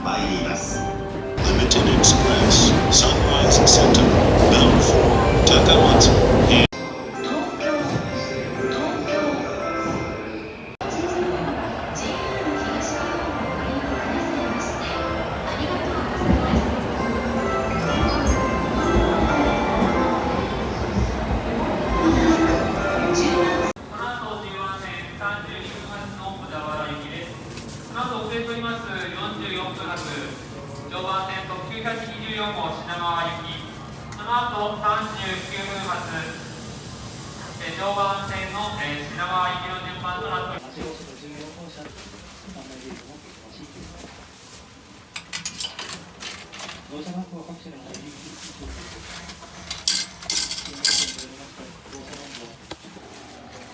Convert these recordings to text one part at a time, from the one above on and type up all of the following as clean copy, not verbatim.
参ります。Limited Express Sunrise Center Bound for 高松常磐線特急124号品川行き、その後39分発常磐線の品川行きの順番となっております。乗車番号は各種の入り口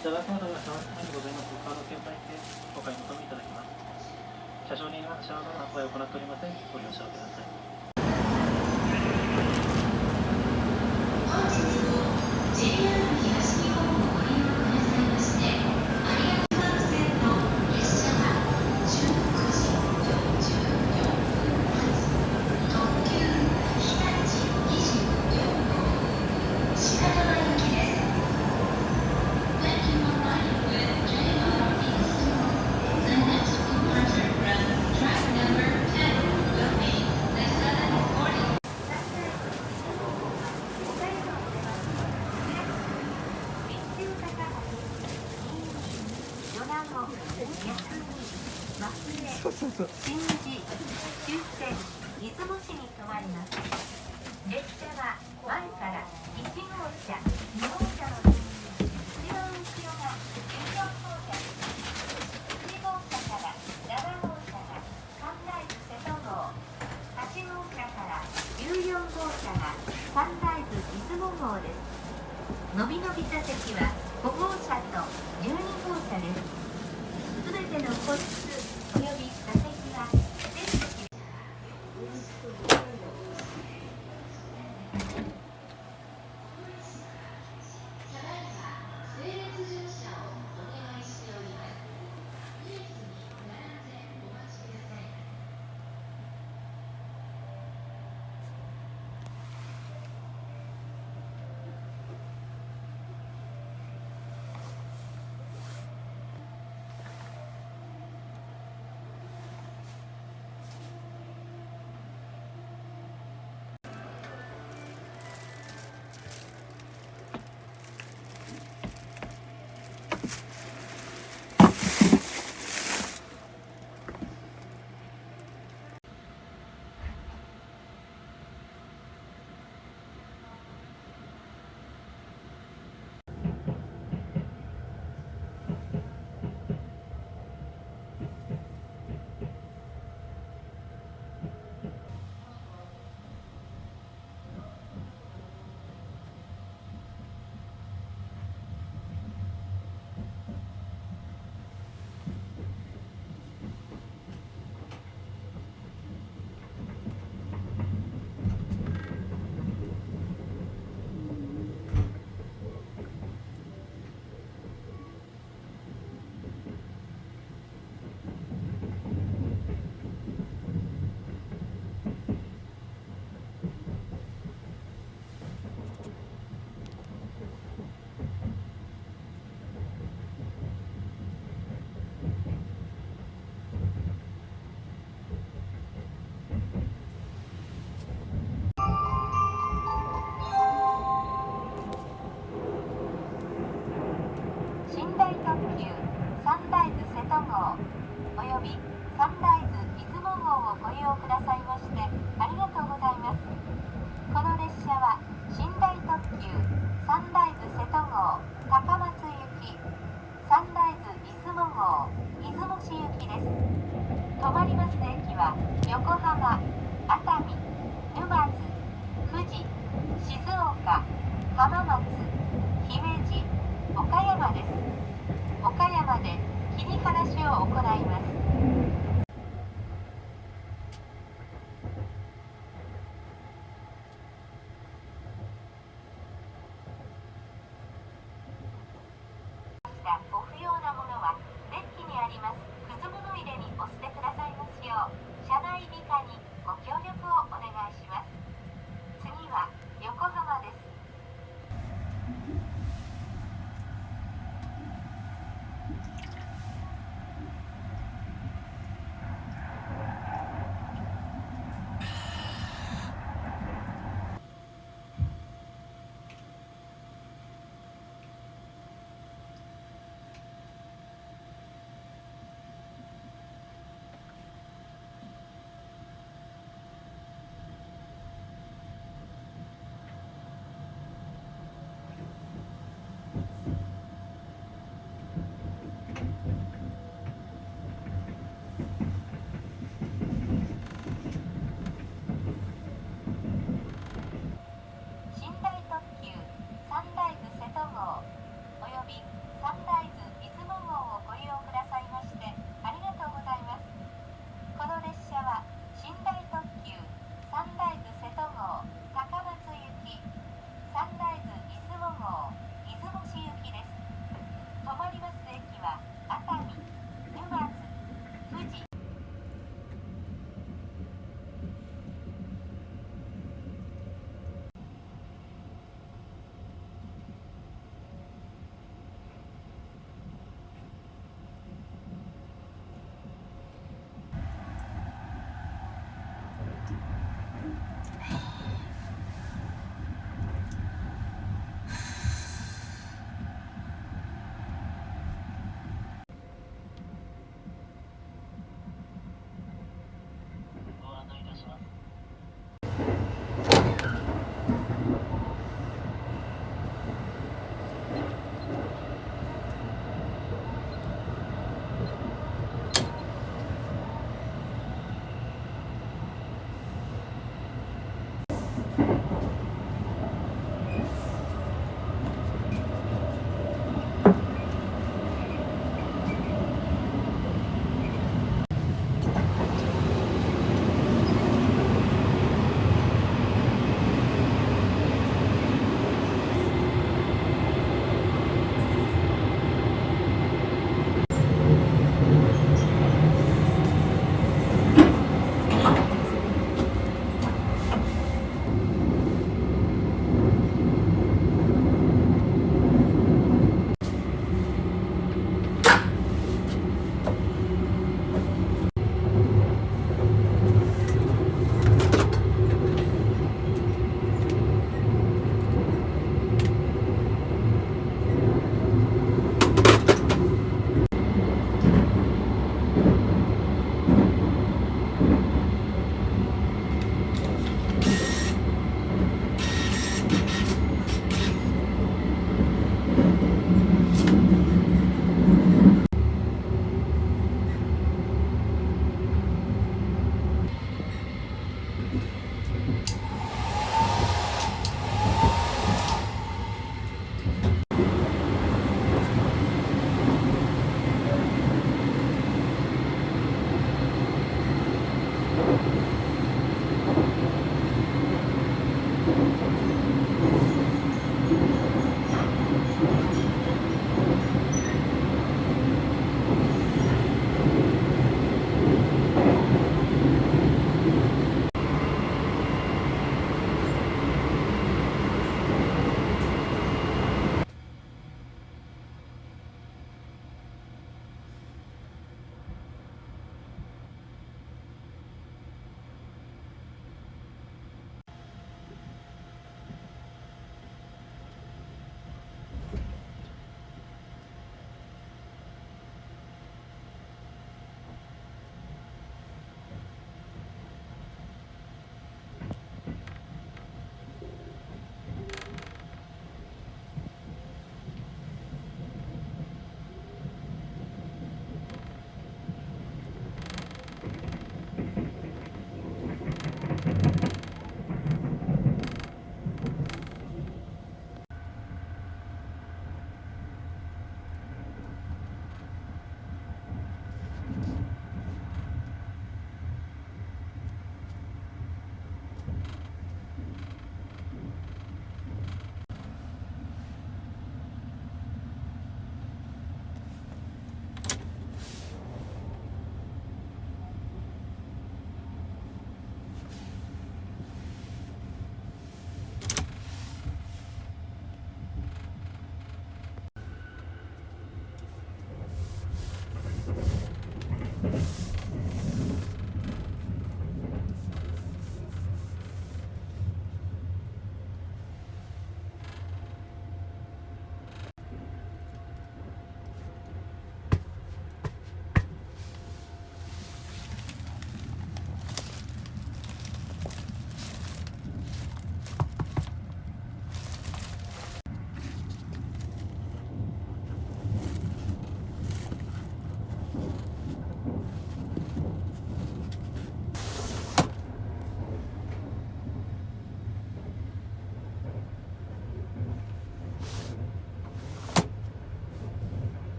いただくまでは車内にございますカード券売でお買い求めいただきます。車掌人は車両の販売を行っておりません。ご了承ください。本日も JR 東日本をご利用くださいましてありがとうございます。線の列車は19時44分発特急日立24号品川行きです。Thank you for riding with JR East. The next departure from track number 10 will be the 740. 新富士終点出雲市に停まります。列車は前から1号車、2号車の後ろが14号車、1号車から7号車が関内部瀬戸号、8号車から14号車が関内部出雲号です。のびのび座席は5号車と12号車です。すべての個室および座席は全席。寝台特急サンライズ瀬戸号およびサンライズ出雲号をご利用くださいましてありがとうございます。この列車は寝台特急サンライズ瀬戸号高松行き、サンライズ出雲号出雲市行きです。止まります駅は横浜、熱海、沼津、富士、静岡、浜松、姫路、岡山です。岡山で切り離しを行います。ご不要なものはデッキにありますくず物入れにお捨てくださいますよう車内い美化にご協力をお願いします。次は横浜です。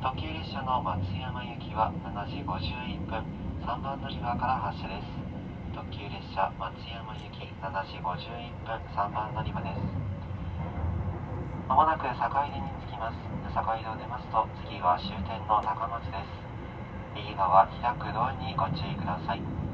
特急列車の松山行きは7時51分、3番乗り場から発車です。特急列車松山行き7時51分、3番乗り場です。まもなく坂出に着きます。坂出を出ますと次は終点の高松です。右側開くドアにご注意ください。